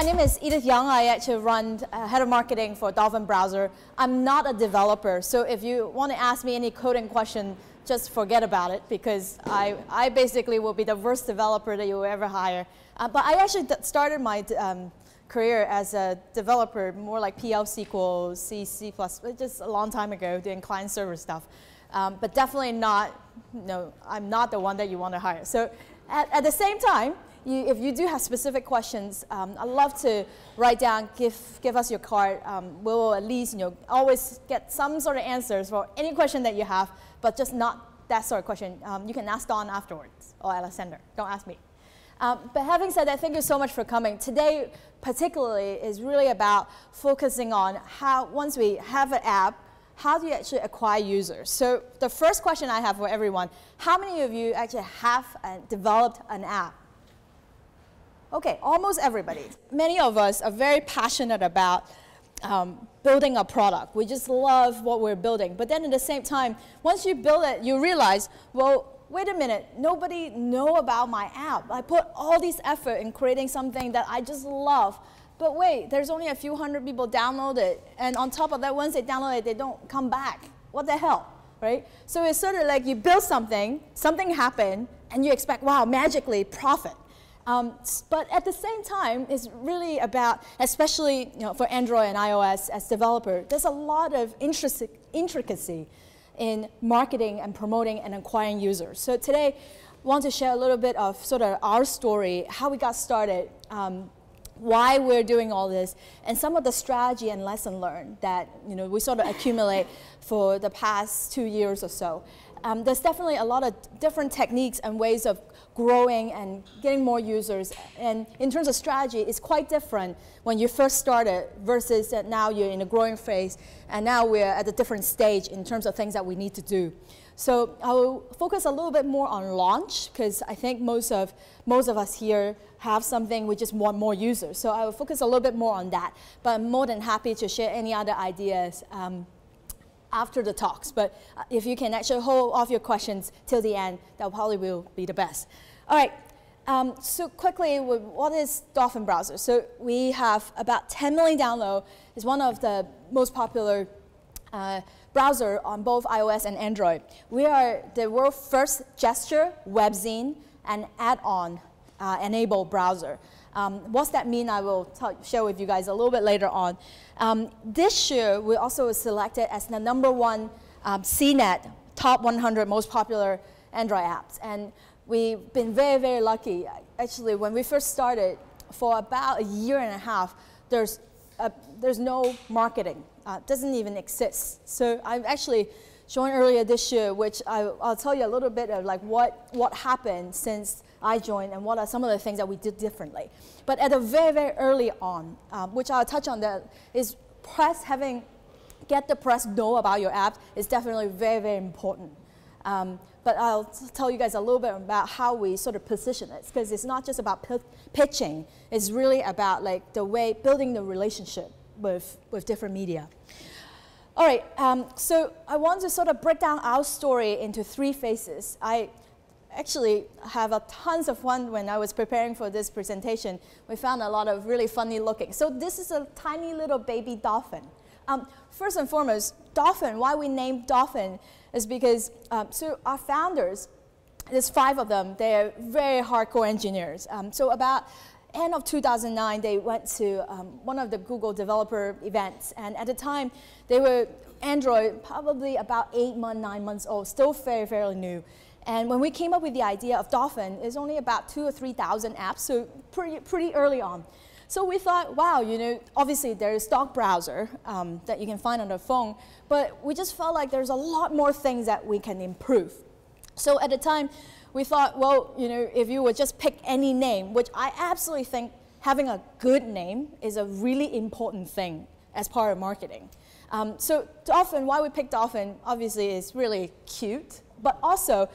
name is Edith Young. I actually run head of marketing for Dolphin browser. I'm not a developer, so if you want to ask me any coding question, just forget about it, because I basically will be the worst developer that you will ever hire. But I actually started my career as a developer, more like PL SQL, C++, just a long time ago, doing client-server stuff. But definitely not, no, I'm not the one that you want to hire. So at the same time, if you do have specific questions, I'd love to write down, give us your card. We'll at least always get some sort of answers for any question that you have, but just not that sort of question. You can ask Don afterwards, or Alexander. Don't ask me. But having said that, thank you so much for coming. Today, particularly, is really about focusing on how, once we have an app, how do you actually acquire users? So the first question I have for everyone, how many of you actually have developed an app? Okay, almost everybody. Many of us are very passionate about building a product. We just love what we're building. But then at the same time, once you build it, you realize, well, wait a minute, nobody knows about my app. I put all this effort in creating something that I just love. But wait, there's only a few hundred people download it. And on top of that, once they download it, they don't come back. What the hell, right? So it's sort of like you build something, something happened, and you expect, wow, magically profit. But at the same time, it's really about, especially for Android and iOS as developer, there's a lot of intricacy in marketing and promoting and acquiring users. So today, I want to share a little bit of sort of our story, how we got started, why we're doing all this, and some of the strategy and lesson learned that we sort of accumulate for the past 2 years or so. There's definitely a lot of different techniques and ways of growing and getting more users. And in terms of strategy, it's quite different when you first started versus that now you're in a growing phase, and now we're at a different stage in terms of things that we need to do. So I will focus a little bit more on launch, because I think most of us here have something, we just want more users. So I will focus a little bit more on that. But I'm more than happy to share any other ideas after the talks. But if you can actually hold off your questions till the end, that probably will be the best. All right, so quickly, what is Dolphin browser? So we have about 10 million downloads. It's one of the most popular browser on both iOS and Android. We are the world's first gesture, webzine, and add-on enabled browser. What's that mean? I will share with you guys a little bit later on. This year, we also were selected as the #1 CNET top 100 most popular Android apps. And we've been very, very lucky. Actually, when we first started, for about a year and a half, there's no marketing. Doesn't even exist. So I've actually joined earlier this year, which I'll tell you a little bit of like what happened since I joined and what are some of the things that we did differently. But at the very, very early on, which I'll touch on that, is get the press know about your app is definitely very, very important. But I'll tell you guys a little bit about how we sort of position it, because it's not just about pitching. It's really about like the way building the relationship with different media. All right, so I want to sort of break down our story into 3 phases. I actually have tons of fun when I was preparing for this presentation. We found a lot of really funny looking. So this is a tiny little baby dolphin. First and foremost, Dolphin, why we named Dolphin is because so our founders, there's 5 of them, they're very hardcore engineers. So about end of 2009, they went to one of the Google developer events. And at the time, they were Android, probably about 8 months, 9 months old, still very, very new. And when we came up with the idea of Dolphin, it's only about 2,000 or 3,000 apps, so pretty early on. So we thought, wow, obviously there's stock browser that you can find on the phone, but we just felt like there's a lot more things that we can improve. So at the time, we thought, well, if you would just pick any name, which I absolutely think having a good name is a really important thing as part of marketing. So Dolphin, why we picked Dolphin, obviously is really cute, but also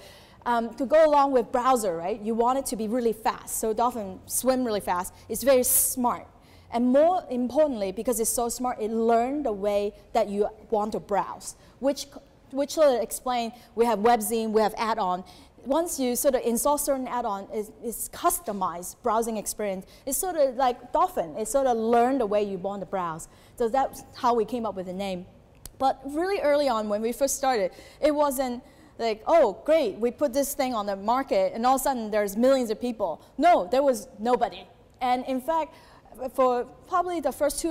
to go along with browser, right? You want it to be really fast. So Dolphin swim really fast. It's very smart. And more importantly, because it's so smart, it learned the way that you want to browse, which sort of explain, we have webzine, we have add-on. once you sort of install certain add-on, it's customized browsing experience. It's sort of like Dolphin. It sort of learned the way you want to browse. So that's how we came up with the name. But really early on, when we first started, it wasn't like, oh, great, we put this thing on the market, and all of a sudden there's millions of people. No, there was nobody. And in fact, for probably the first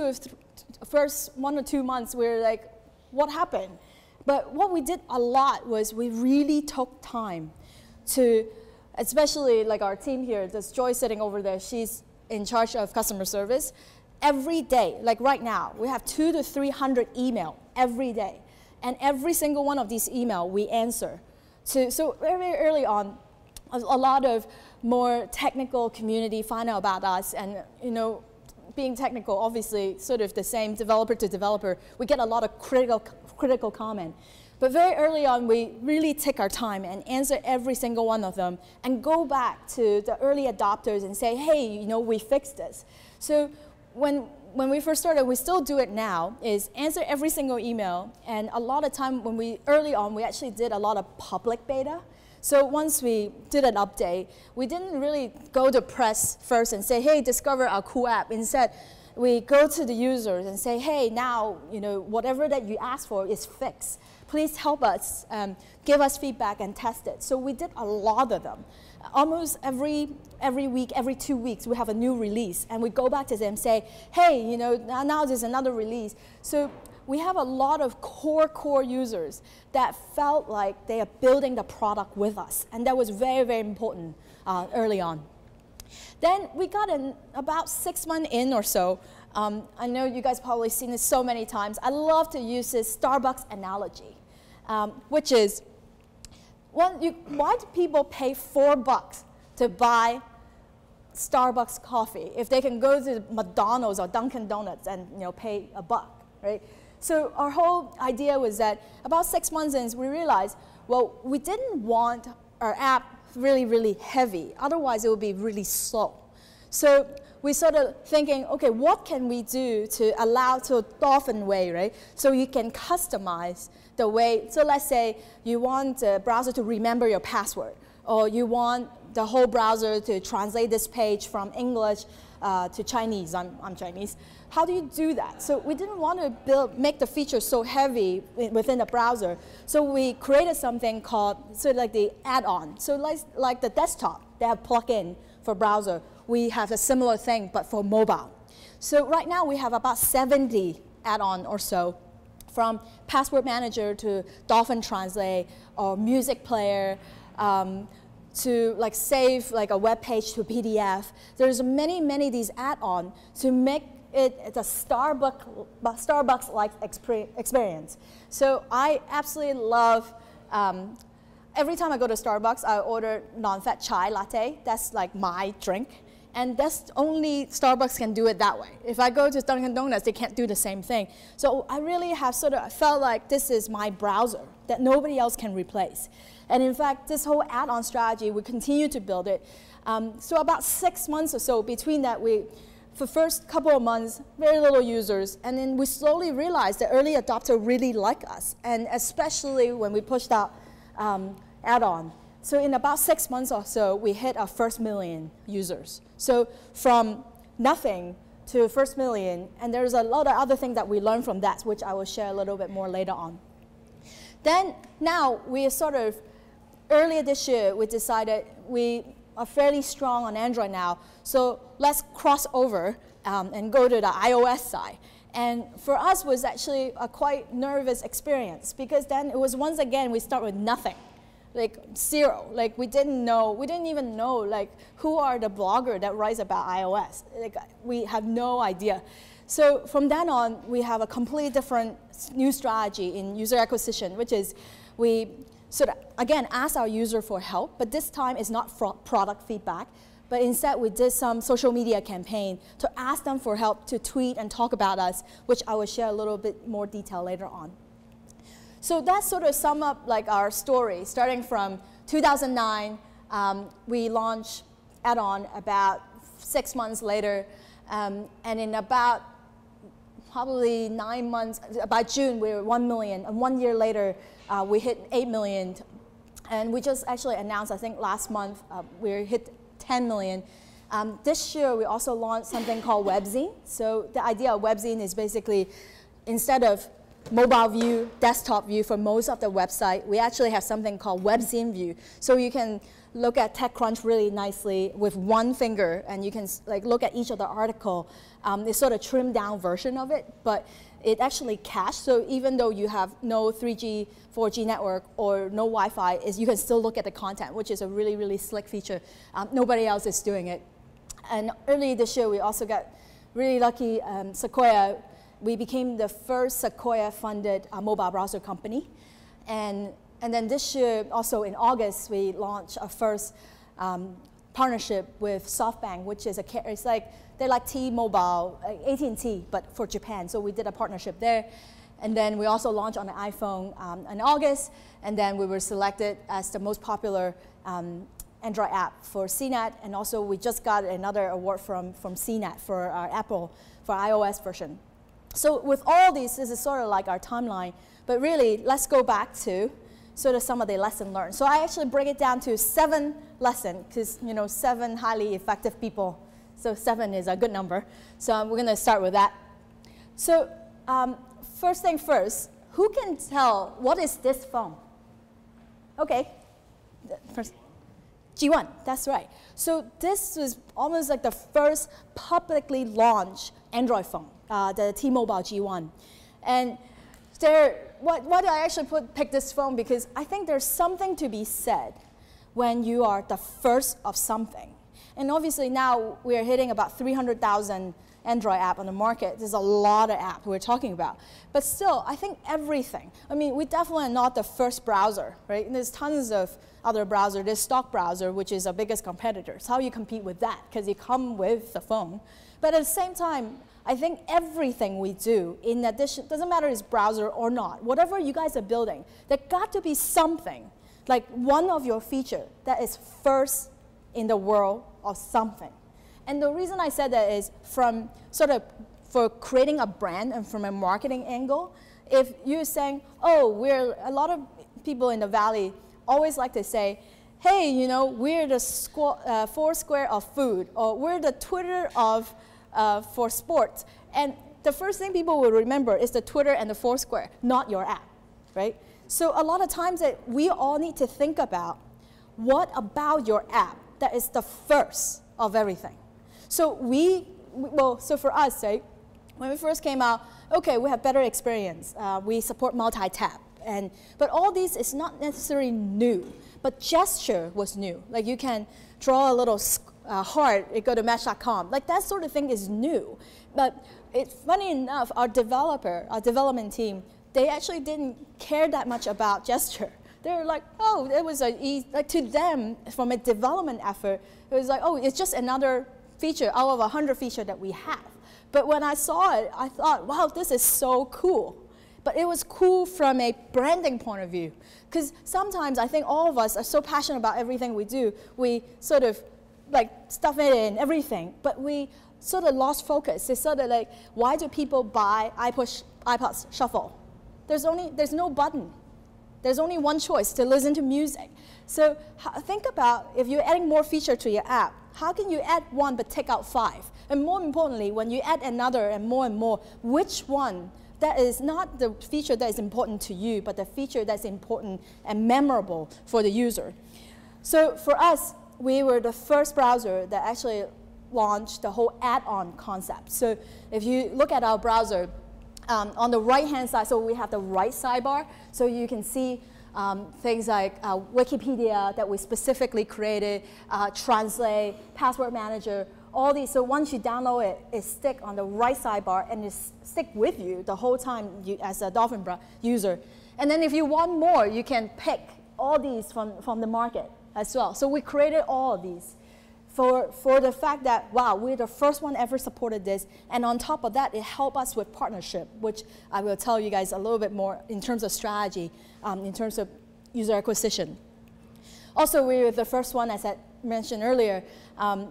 first 1 or 2 months, we were like, what happened? But what we did a lot was we really took time to, especially like our team here, there's Joy sitting over there, she's in charge of customer service. Every day, like right now, we have 200 to 300 email every day. And every single one of these email we answer. So very early on, a lot of more technical community find out about us, and being technical, obviously sort of the same developer to developer, we get a lot of critical comment. But very early on, we really take our time and answer every single one of them and go back to the early adopters and say, hey, we fixed this. So when we first started, we still do it now, is answer every single email. And a lot of time early on, we actually did a lot of public beta. So once we did an update, we didn't really go to press first and say, hey, discover our cool app. Instead, we go to the users and say, hey, now, whatever that you asked for is fixed. Please help us, give us feedback and test it. So we did a lot of them. Almost every week, every 2 weeks, we have a new release. And we go back to them and say, hey, now there's another release. So we have a lot of core users that felt like they are building the product with us. And that was very, very important early on. Then we got in about 6 months in or so. I know you guys probably seen this so many times. I love to use this Starbucks analogy, which is, why do people pay $4 to buy Starbucks coffee if they can go to McDonald's or Dunkin' Donuts and pay $1, right? So our whole idea was that about 6 months in, we realized, well, we didn't want our app really, really heavy. Otherwise, it would be really slow. So we started thinking, okay, what can we do to allow to Dolphin way, right? So you can customize the way. So let's say you want the browser to remember your password, or you want the whole browser to translate this page from English to Chinese. I'm Chinese. How do you do that? So we didn't want to make the feature so heavy within the browser. So we created something called sort of like the add-on. So like the desktop they have plug-in for browser, we have a similar thing but for mobile. So right now we have about 70 add-on or so, from password manager to Dolphin Translate or music player, to like save like a web page to PDF. There's many of these add-on to make it a Starbucks-like experience. So I absolutely love, every time I go to Starbucks, I order non-fat chai latte. That's like my drink. And that's only Starbucks can do it that way. If I go to Dunkin' Donuts, they can't do the same thing. So I really have sort of felt like this is my browser that nobody else can replace. And in fact, this whole add-on strategy, we continue to build it. So about 6 months or so between that, for the first couple of months, very little users. And then we slowly realized that early adopters really like us, and especially when we pushed out add-on. So in about 6 months or so, we hit our first million users. So from nothing to first million, and there's a lot of other things that we learned from that, which I will share a little bit more later on. Then now we are sort of, earlier this year, we decided we are fairly strong on Android now, so let's cross over and go to the iOS side. And for us, was actually a quite nervous experience, because then it was once again, we start with nothing. Like zero, like we didn't even know like who are the blogger that writes about iOS. Like we have no idea. So from then on, we have a completely different new strategy in user acquisition, which is we sort of, again, ask our user for help, but this time it's not product feedback, but instead we did some social media campaign to ask them for help to tweet and talk about us, which I will share a little bit more detail later on. So that sort of sum up like our story. Starting from 2009, we launched add-on about 6 months later, and in about probably 9 months, by June we were 1 million, and 1 year later we hit 8 million And we just actually announced, I think last month, we hit 10 million. This year, we also launched something called WebZine. So the idea of WebZine is basically, instead of mobile view, desktop view for most of the website, we actually have something called WebZine view. So you can look at TechCrunch really nicely with one finger, and you can like look at each of the article. It's sort of trimmed down version of it, but it actually cached. So even though you have no 3G, 4G network or no Wi-Fi, you can still look at the content, which is a really, really slick feature. Nobody else is doing it. And early this year, we also got really lucky. Sequoia, we became the first Sequoia-funded mobile browser company. And then this year, also in August, we launched our first partnership with SoftBank, which is it's like, they're like T-Mobile, AT&T, but for Japan. So we did a partnership there. And then we also launched on the iPhone in August. And then we were selected as the most popular Android app for CNET. And also we just got another award from CNET for our Apple, for iOS version. So with all these, this is sort of like our timeline. But really, let's go back to sort of some of the lessons learned. So I actually break it down to 7 lessons, because 7 highly effective people. So 7 is a good number. So we're going to start with that. So first thing first, who can tell what is this phone? OK. First, G1, that's right. So this was almost like the first publicly launched Android phone, the T-Mobile G1. And why did I actually pick this phone? Because I think there's something to be said when you are the first of something. And obviously now we are hitting about 300,000 Android app on the market. There's a lot of apps we're talking about. But still, I think everything. I mean, we definitely are not the first browser, right? And there's tons of other browsers. There's stock browser, which is our biggest competitor. So how you compete with that? Because you come with the phone. But at the same time, I think everything we do, in addition, doesn't matter if it's browser or not, whatever you guys are building, there got to be something, like one of your features that is first in the world of something. And the reason I said that is from sort of for creating a brand and from a marketing angle, if you're saying, oh, a lot of people in the Valley always like to say, hey, we're the Foursquare of food, or we're the Twitter of for sports. And the first thing people will remember is the Twitter and the Foursquare, not your app, right? So a lot of times that we all need to think about what about your app that is the first of everything. So so for us, say, when we first came out, okay, we have better experience. We support multi-tap. But all these is not necessarily new. But gesture was new. Like you can draw a little heart, it go to Match.com. Like that sort of thing is new. But it's funny enough, our development team, they actually didn't care that much about gesture. They're like, oh, it was like to them, from a development effort, it was like, oh, it's just another feature out of 100 features that we have. But when I saw it, I thought, wow, this is so cool. But it was cool from a branding point of view. Because sometimes I think all of us are so passionate about everything we do, we sort of like stuff it in everything. But we sort of lost focus. It's sort of like, why do people buy iPod Shuffle? There's no button. There's only one choice, to listen to music. So think about if you're adding more feature to your app, how can you add one but take out 5? And more importantly, when you add another and more, which one that is not the feature that is important to you, but the feature that's important and memorable for the user? So for us, we were the first browser that actually launched the whole add-on concept. So if you look at our browser, on the right-hand side, so we have the right sidebar, so you can see things like Wikipedia that we specifically created, Translate, Password Manager, all these. So once you download it, it sticks on the right sidebar and it sticks with you the whole time as a Dolphin user. And then if you want more, you can pick all these from the market as well. So we created all of these for the fact that, wow, we're the first one ever supported this. And on top of that, it helped us with partnership, which I will tell you guys a little bit more in terms of strategy, in terms of user acquisition. Also, we were the first one, as I mentioned earlier,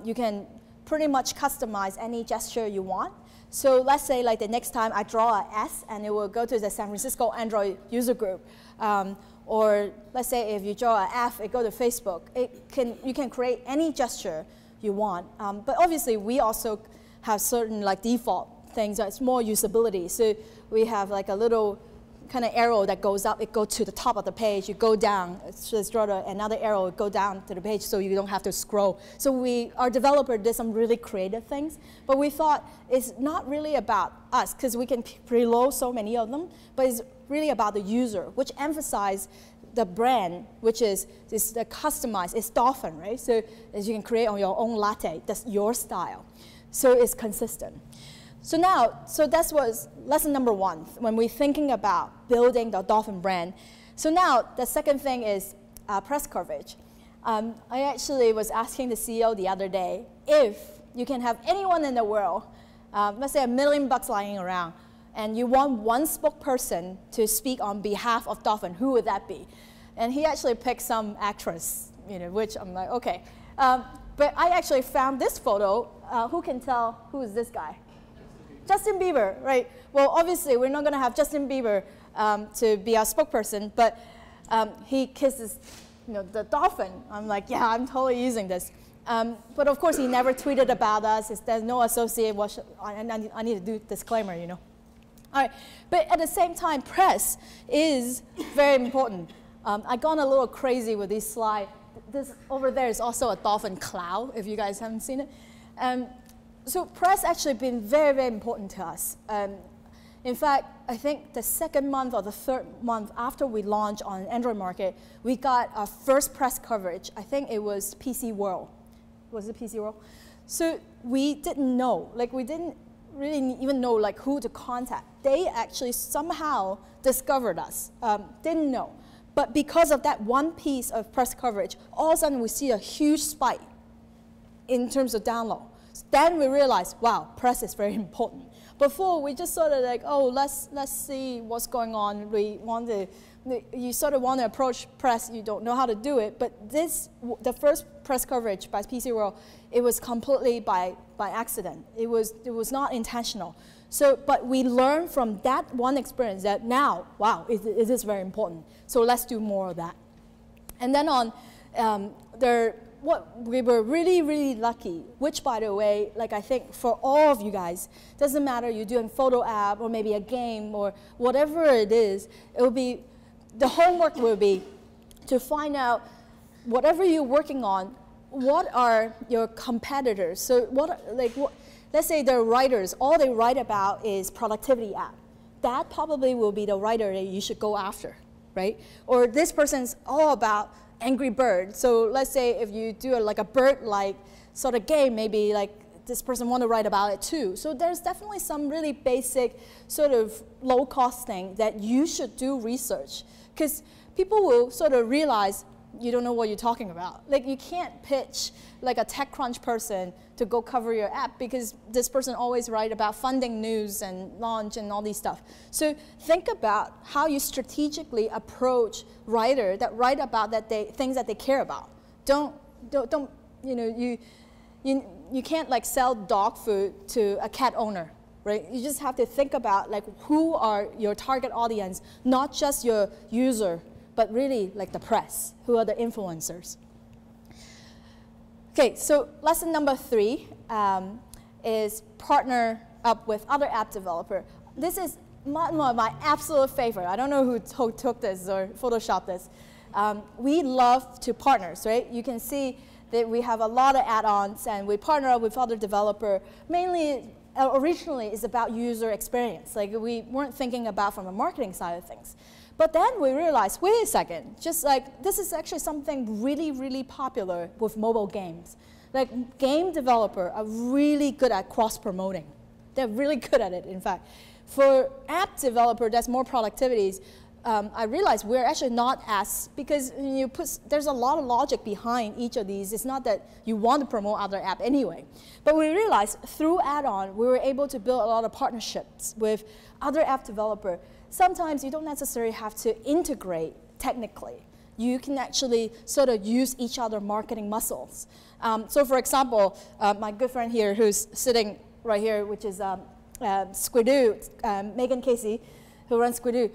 you can pretty much customize any gesture you want. So let's say like the next time I draw a S and it will go to the San Francisco Android user group. Or let's say if you draw an F, it go to Facebook. You can create any gesture you want. But obviously we also have certain like default things that's more usability. So we have like a little kind of arrow that goes up, it goes to the top of the page, you go down, just draw another arrow, go down to the page so you don't have to scroll. So our developer did some really creative things, but we thought it's not really about us because we can preload so many of them, but it's really about the user, which emphasize the brand, which is the customized, it's Dolphin, right? So as you can create on your own latte, that's your style. So it's consistent. So that was lesson number 1 when we're thinking about building the Dolphin brand. So now the second thing is press coverage. I actually was asking the CEO the other day, if you can have anyone in the world, let's say $1 million lying around, and you want one spokesperson to speak on behalf of Dolphin, who would that be? And he actually picked some actress, which I'm like, okay. But I actually found this photo. Who can tell who is this guy? Justin Bieber, right? Well, obviously, we're not going to have Justin Bieber to be our spokesperson, but he kisses the dolphin. I'm like, yeah, I'm totally using this. But of course, he never tweeted about us. There's no associate. I need to do disclaimer, All right, but at the same time, press is very important. I've gone a little crazy with this slide. This over there is also a dolphin cloud, if you guys haven't seen it. So press actually been very, very important to us. In fact, I think the second month or the third month after we launched on Android market, we got our first press coverage. I think it was PC World. Was it PC World? So we didn't know, we didn't really even know who to contact. They actually somehow discovered us, didn't know. But because of that one piece of press coverage, all of a sudden we see a huge spike in terms of download. Then we realized, wow, press is very important. Before, we just sort of let's see what's going on. You sort of want to approach press, you don't know how to do it. But the first press coverage by PC World, it was completely by accident. It was not intentional. But we learned from that one experience that now, wow, it is very important. So let's do more of that. And then on we were really, really lucky, which, by the way, I think for all of you guys, doesn't matter you're doing photo app or maybe a game or whatever it is, the homework will be to find out whatever you're working on, what are your competitors? So let's say they're writers, all they write about is productivity app. That probably will be the writer that you should go after, right? Or this person's all about Angry Bird. So let's say if you do a bird-like sort of game, maybe this person want to write about it too. So there's definitely some really basic sort of low-cost thing that you should do research, because people will sort of realize you don't know what you're talking about. You can't pitch a TechCrunch person to go cover your app because this person always write about funding news and launch and all these stuff. So think about how you strategically approach writers that write about things that they care about. You can't sell dog food to a cat owner, right? You just have to think about who are your target audience, not just your user, but really the press, who are the influencers. Okay, so lesson number 3 is partner up with other app developer. This is one of my absolute favorite. I don't know who took this or photoshopped this. We love to partner, right? You can see that we have a lot of add-ons and we partner up with other developer. Mainly, originally, it's about user experience. We weren't thinking about from a marketing side of things. But then we realized, wait a second, this is actually something really, really popular with mobile games. Game developers are really good at cross-promoting. They're really good at it, in fact. For app developer, that's more productivities. I realized we're actually not as, because there's a lot of logic behind each of these. It's not that you want to promote other app anyway. But we realized through add-on, we were able to build a lot of partnerships with other app developers. Sometimes you don't necessarily have to integrate technically. You can actually sort of use each other's marketing muscles. So for example, my good friend here who's sitting right here, which is Squidoo, Megan Casey, who runs Squidoo,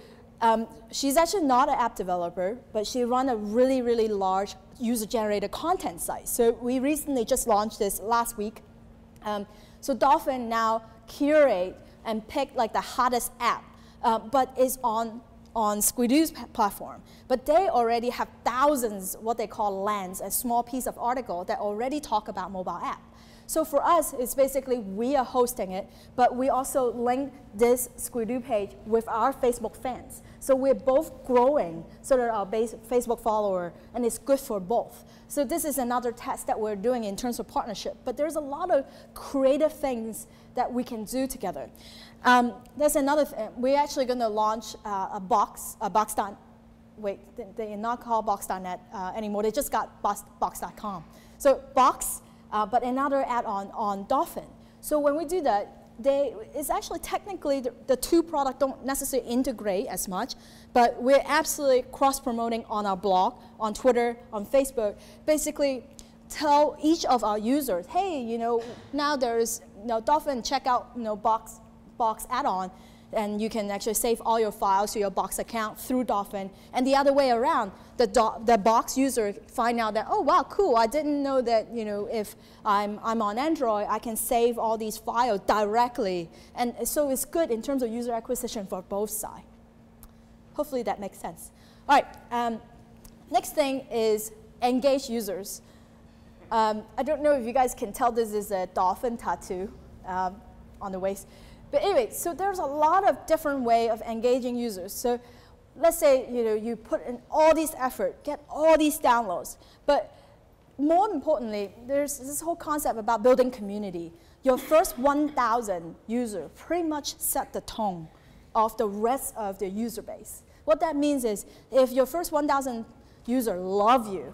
she's actually not an app developer, but she runs a really, really large user-generated content site. So we recently just launched this last week. So Dolphin now curate and pick like the hottest app, but is on Squidoo's platform. But they already have thousands, what they call lands, a small piece of article that already talk about mobile app. So for us, it's basically we are hosting it, but we also link this Squidoo page with our Facebook fans. So we're both growing so that our base Facebook follower, and it's good for both. So this is another test that we're doing in terms of partnership. But there's a lot of creative things that we can do together. There's another thing. We're actually going to launch a box. Wait, they're not called box.net anymore. They just got box.com. So box. But another add-on on Dolphin. So when we do that, it's actually technically the two products don't necessarily integrate as much, but we're absolutely cross-promoting on our blog, on Twitter, on Facebook. Basically, tell each of our users, hey, now there's Dolphin, check out box add-on, and you can actually save all your files to your Box account through Dolphin. And the other way around, the Box user find out that, oh, wow, cool, I didn't know that if I'm on Android, I can save all these files directly. And so it's good in terms of user acquisition for both sides. Hopefully that makes sense. All right, next thing is engage users. I don't know if you guys can tell this is a dolphin tattoo on the waist. But anyway, so there's a lot of different ways of engaging users. So let's say you put in all this effort, get all these downloads. But more importantly, there's this whole concept about building community. Your first 1,000 users pretty much set the tone of the rest of the user base. What that means is if your first 1,000 users love you,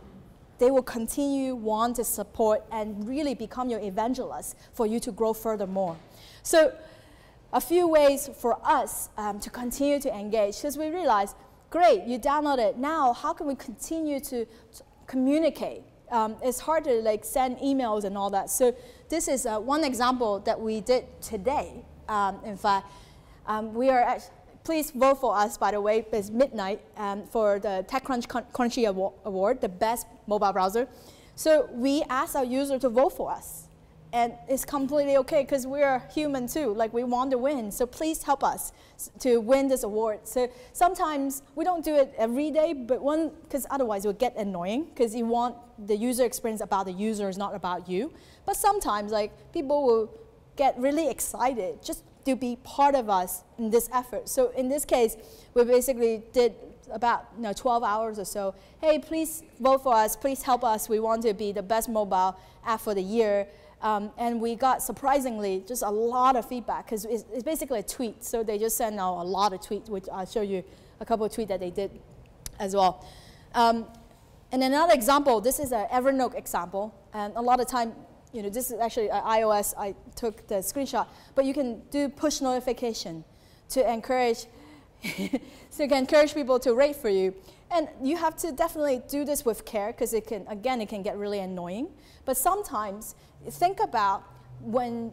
they will continue want to support and really become your evangelist for you to grow furthermore. So a few ways for us to continue to engage, because we realize, great, you download it. Now, how can we continue to communicate? It's hard to send emails and all that. So this is one example that we did today. In fact, please vote for us, by the way, it's midnight for the TechCrunch Crunchy Award, the best mobile browser. So we asked our user to vote for us. And it's completely okay because we're human too. We want to win. So please help us to win this award. So sometimes we don't do it every day, but because otherwise it will get annoying because you want the user experience about the users, not about you. But sometimes people will get really excited just to be part of us in this effort. So in this case, we basically did about 12 hours or so. Hey, please vote for us. Please help us. We want to be the best mobile app for the year. And we got, surprisingly, just a lot of feedback, because it's basically a tweet. So they just send out a lot of tweets, which I'll show you a couple of tweets that they did as well. And another example, this is an Evernote example. And a lot of time, this is actually iOS. I took the screenshot. But you can do push notification to encourage, so you can encourage people to rate for you. And you have to definitely do this with care, because it can get really annoying. But sometimes, think about when,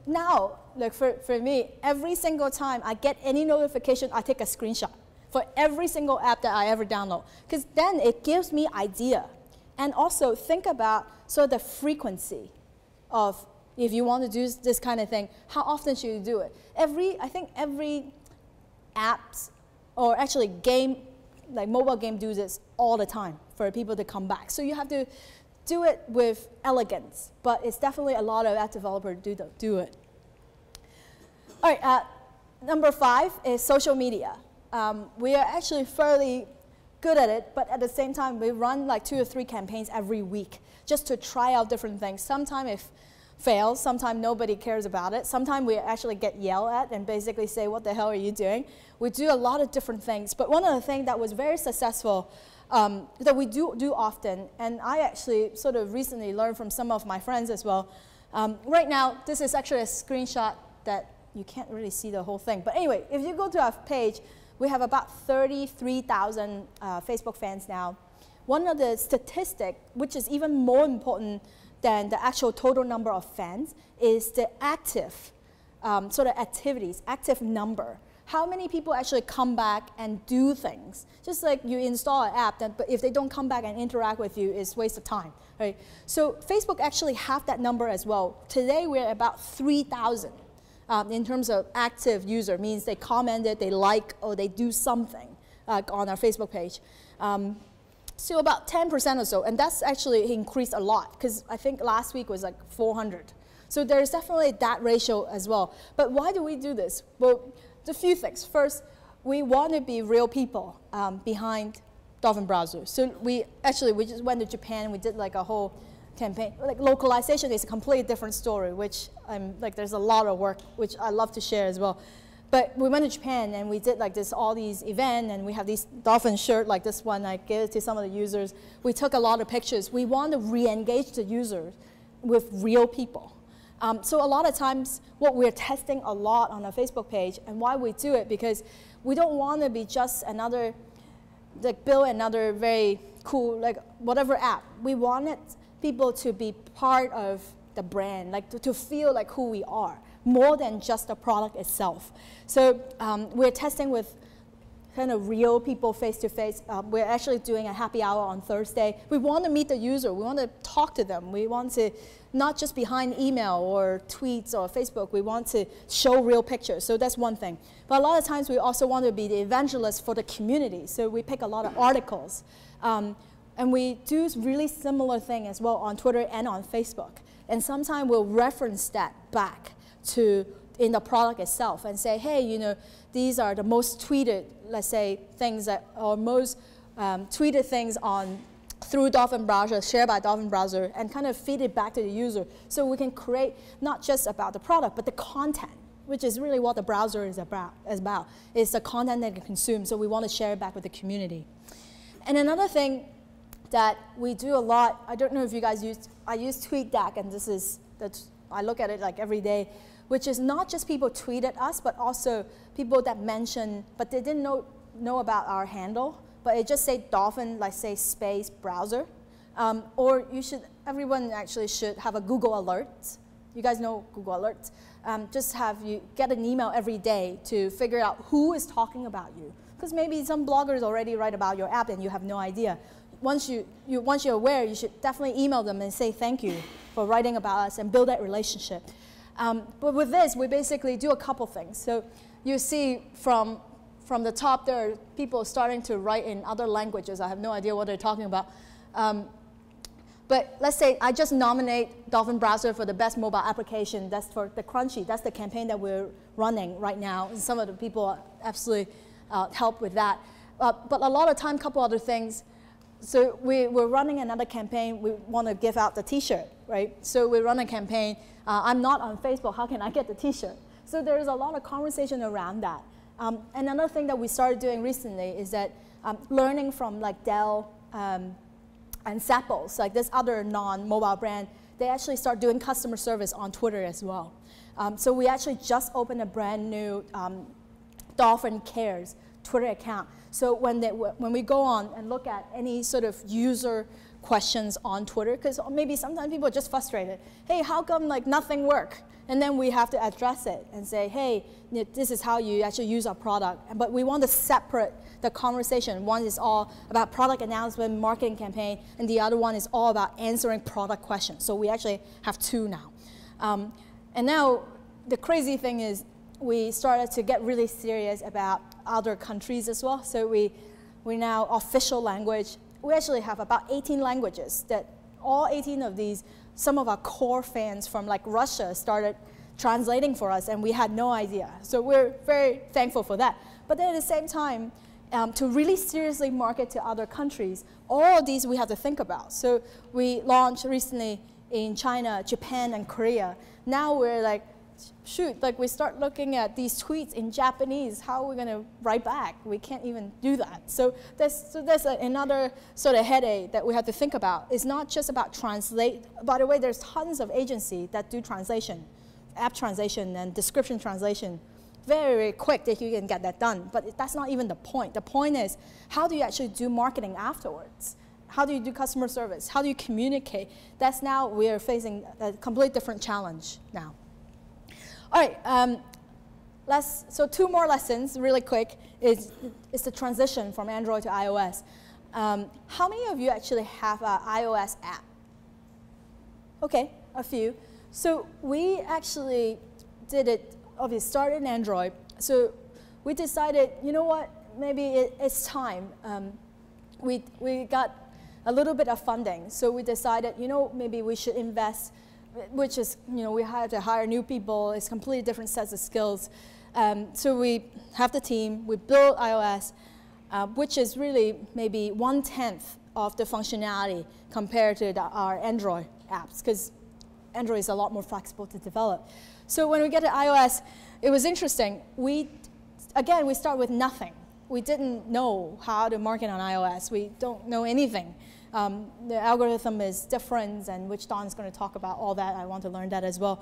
now, for me, every single time I get any notification, I take a screenshot for every single app that I ever download, because then it gives me idea. And also think about the frequency of, if you want to do this kind of thing, how often should you do it? I think every apps, or actually mobile game do this all the time for people to come back. So you have to do it with elegance, but it's definitely a lot of app developers do it. All right, number 5 is social media. We are actually fairly good at it, but at the same time, we run 2 or 3 campaigns every week just to try out different things. Sometimes it fails, sometimes nobody cares about it. Sometimes we actually get yelled at and basically say, what the hell are you doing? We do a lot of different things, but one of the things that was very successful that we do often, and I actually recently learned from some of my friends as well. Right now, this is actually a screenshot that you can't really see the whole thing. But anyway, if you go to our page, we have about 33,000 Facebook fans now. One of the statistics, which is even more important than the actual total number of fans, is the active sort of activities, active number. How many people actually come back and do things? Just like you install an app, but if they don't come back and interact with you, it's a waste of time, right? So Facebook actually have that number as well. Today we're at about 3,000 in terms of active user, means they commented, they like, or they do something on our Facebook page. So about 10% or so, and that's actually increased a lot, because I think last week was like 400. So there's definitely that ratio as well. But why do we do this? Well, a few things. First, we want to be real people behind Dolphin browser. So we just went to Japan and we did like a whole campaign. Like localization is a completely different story, which there's a lot of work which I love to share as well. But we went to Japan and we did like all these events, and we have these Dolphin shirt like this one. I gave it to some of the users. We took a lot of pictures. We want to re-engage the users with real people. So a lot of times, what we're testing a lot on our Facebook page, and why we do it, because we don't want to be just another, build another very cool, whatever app. We wanted people to be part of the brand, to feel like who we are, more than just the product itself. So we're testing with kind of real people face-to-face. We're actually doing a happy hour on Thursday. We want to meet the user. We want to talk to them. We want to not just behind email or tweets or Facebook. We want to show real pictures. So that's one thing. But a lot of times we also want to be the evangelist for the community. So we pick a lot of articles. And we do really similar thing as well on Twitter and on Facebook. And sometimes we'll reference that back to in the product itself and say, hey, these are the most tweeted, let's say, things that are most tweeted things through Dolphin browser, shared by Dolphin browser, and kind of feed it back to the user. So we can create not just about the product, but the content, which is really what the browser is about. It's the content that you consume, so we want to share it back with the community. And another thing that we do a lot, I don't know if you guys I use TweetDeck, and I look at it like every day, which is not just people tweet at us, but also people that mention, but they didn't know about our handle, but it just say Dolphin, like say space browser. Or everyone actually should have a Google alert. You guys know Google Alerts. Just have you get an email every day to figure out who is talking about you. Because maybe some bloggers already write about your app and you have no idea. Once you're aware, you should definitely email them and say thank you for writing about us and build that relationship. But with this, we basically do a couple things. So you see from the top, there are people starting to write in other languages. I have no idea what they're talking about. But let's say I just nominate Dolphin browser for the best mobile application. That's for the Crunchy. That's the campaign that we're running right now. And some of the people absolutely help with that. But a lot of time, couple other things. So we're running another campaign. We want to give out the T-shirt, right? So we run a campaign. I'm not on Facebook. How can I get the T-shirt? So there's a lot of conversation around that. And another thing that we started doing recently is that learning from like Dell and Zappos, like this other non-mobile brand, they actually start doing customer service on Twitter as well. So we actually just opened a brand new Dolphin Cares Twitter account. So when we go on and look at any sort of user questions on Twitter, because maybe sometimes people are just frustrated. Hey, how come like nothing works? And then we have to address it and say, hey, this is how you actually use our product. But we want to separate the conversation. One is all about product announcement, marketing campaign, and the other one is all about answering product questions. So we actually have two now. And now the crazy thing is we started to get really serious about other countries as well. So we now official language. We actually have about 18 languages that all 18 of these, some of our core fans from like Russia started translating for us, and we had no idea. So we're very thankful for that. But then at the same time, to really seriously market to other countries, all of these we have to think about. So we launched recently in China, Japan, and Korea. Now we're like, shoot, like we start looking at these tweets in Japanese, how are we going to write back? We can't even do that. So that's another sort of headache that we have to think about. It's not just about translate. By the way, there's tons of agencies that do translation, app translation and description translation. Very, very quick that you can get that done. But that's not even the point. The point is, how do you actually do marketing afterwards? How do you do customer service? How do you communicate? That's now we are facing a completely different challenge now. All right, so 2 more lessons, really quick, is the transition from Android to iOS. How many of you actually have an iOS app? Okay, a few. So we actually did it, obviously started in Android. So we decided, you know what, maybe it's time. We got a little bit of funding. So we decided, you know, maybe we should invest, which is, you know, we had to hire new people. It's completely different sets of skills. So we have the team, we build iOS, which is really maybe 1/10 of the functionality compared to our Android apps, because Android is a lot more flexible to develop. So when we get to iOS, it was interesting. Again, we start with nothing. We didn't know how to market on iOS. We don't know anything. The algorithm is different, and which Don's going to talk about all that. I want to learn that as well.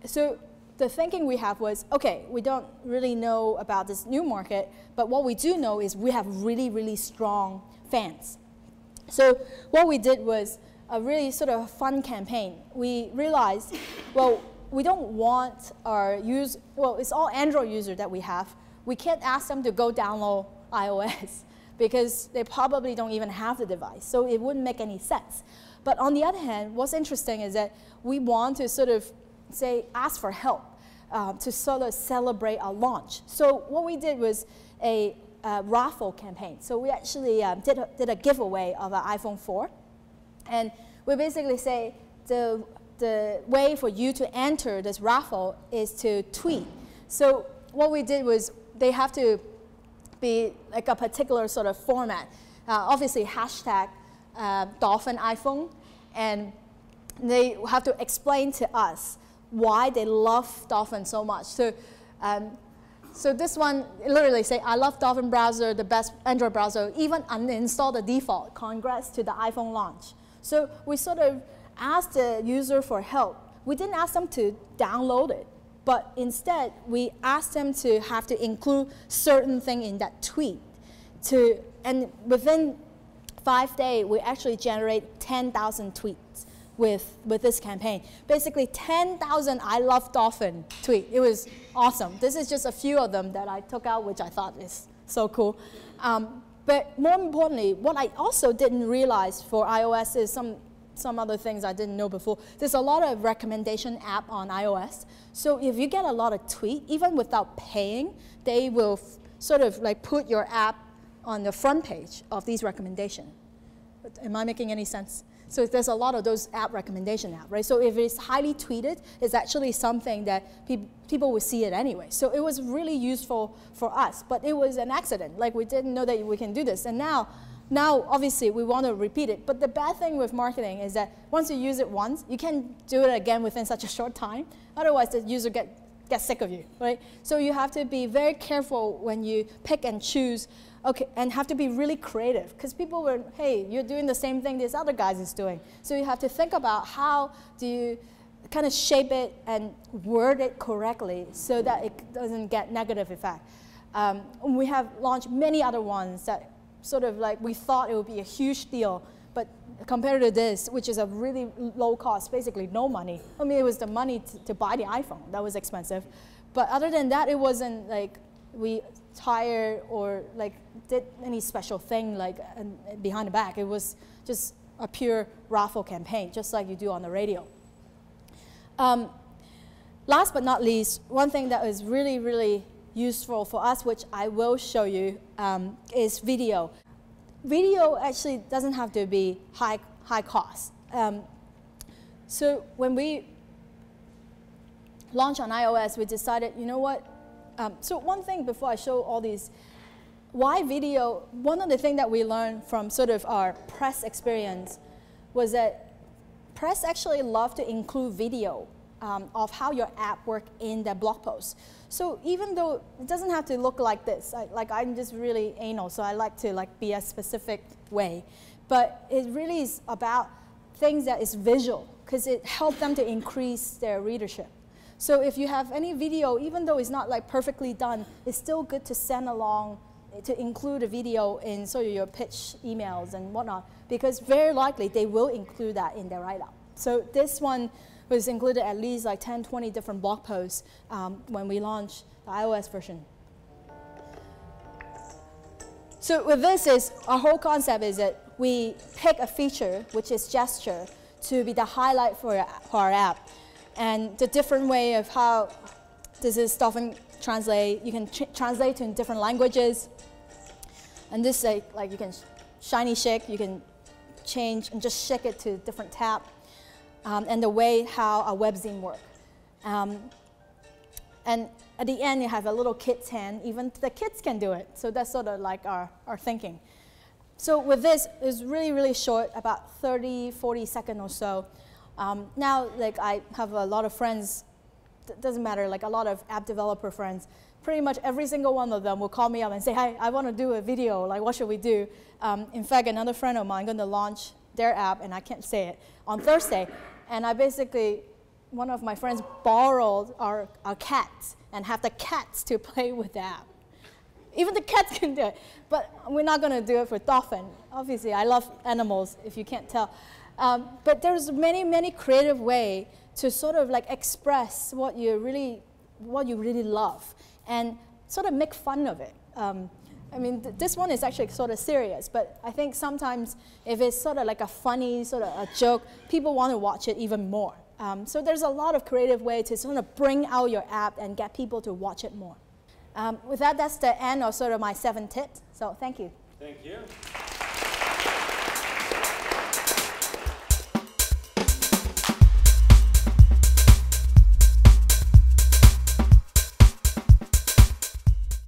So the thinking we have was, okay, we don't really know about this new market, but what we do know is we have really, really strong fans. So what we did was a really sort of fun campaign. We realized, well, we don't want our users, well, it's all Android users that we have. We can't ask them to go download iOS because they probably don't even have the device. So it wouldn't make any sense. But on the other hand, what's interesting is that we want to sort of say, ask for help to sort of celebrate our launch. So what we did was a raffle campaign. So we actually did a giveaway of an iPhone 4. And we basically say the way for you to enter this raffle is to tweet. So what we did was they have to be like a particular sort of format. Obviously, hashtag Dolphin iPhone. And they have to explain to us why they love Dolphin so much. So, so this one literally say, I love Dolphin browser, the best Android browser, even uninstall the default. Congrats to the iPhone launch. So we sort of asked the user for help. We didn't ask them to download it, but instead we asked them to have to include certain thing in that tweet. And within 5 days, we actually generate 10,000 tweets with this campaign. Basically 10,000 I love Dolphin tweet. It was awesome. This is just a few of them that I took out, which I thought is so cool. But more importantly, what I also didn't realize for iOS is some other things I didn't know before. There's a lot of recommendation app on iOS. So if you get a lot of tweet, even without paying, they will sort of like put your app on the front page of these recommendations. Am I making any sense? So there's a lot of those app recommendation apps, right? So if it's highly tweeted, it's actually something that people will see it anyway. So it was really useful for us, but it was an accident. Like we didn't know that we can do this. And now obviously we want to repeat it. But the bad thing with marketing is that once you use it once, you can't do it again within such a short time. Otherwise the user gets sick of you, right? So you have to be very careful when you pick and choose. Okay, and have to be really creative, because people were, hey, you're doing the same thing this other guy is doing. So you have to think about how do you kind of shape it and word it correctly so that it doesn't get negative effect. We have launched many other ones that sort of like we thought it would be a huge deal, but compared to this, which is a really low cost, basically no money. I mean, it was the money to buy the iPhone that was expensive. But other than that, it wasn't like we hired or like did any special thing like behind the back. It was just a pure raffle campaign, just like you do on the radio. Last but not least, one thing that is really, really useful for us, which I will show you, is video. Video actually doesn't have to be high cost. So when we launched on iOS, we decided, you know what? So one thing before I show all these, why video, one of the things that we learned from sort of our press experience was that press actually love to include video of how your app works in their blog post. So even though it doesn't have to look like this, I'm just really anal, so I like to be a specific way. But it really is about things that is visual, because it helps them to increase their readership. So if you have any video, even though it's not like perfectly done, it's still good to send along, to include a video in sort of your pitch emails and whatnot, because very likely they will include that in their write-up. So this one was included at least like 10, 20 different blog posts when we launched the iOS version. So with this, our whole concept is that we pick a feature, which is gesture, to be the highlight for our app. And the different way of how this is Dolphin translate, you can translate to different languages. And this, like you can shiny shake, you can change and just shake it to different tab. And the way how a webzine works. And at the end, you have a little kid's hand. Even the kids can do it. So that's sort of like our thinking. So with this, it's really, really short, about 30, 40 seconds or so. Now, like I have a lot of friends, it doesn't matter, like a lot of app developer friends. Pretty much every single one of them will call me up and say, hey, I want to do a video. Like, what should we do? In fact, another friend of mine going to launch their app, and I can't say it, on Thursday. And I basically, one of my friends borrowed our cats and have the cats to play with the app. Even the cats can do it. But we're not going to do it for Dolphin. Obviously, I love animals, if you can't tell. But there's many, many creative ways to sort of like express what you really love and sort of make fun of it. I mean, this one is actually sort of serious, but I think sometimes if it's sort of like a funny, sort of a joke, people want to watch it even more. So there's a lot of creative way to sort of bring out your app and get people to watch it more. With that, that's the end of sort of my 7 tips. So thank you. Thank you.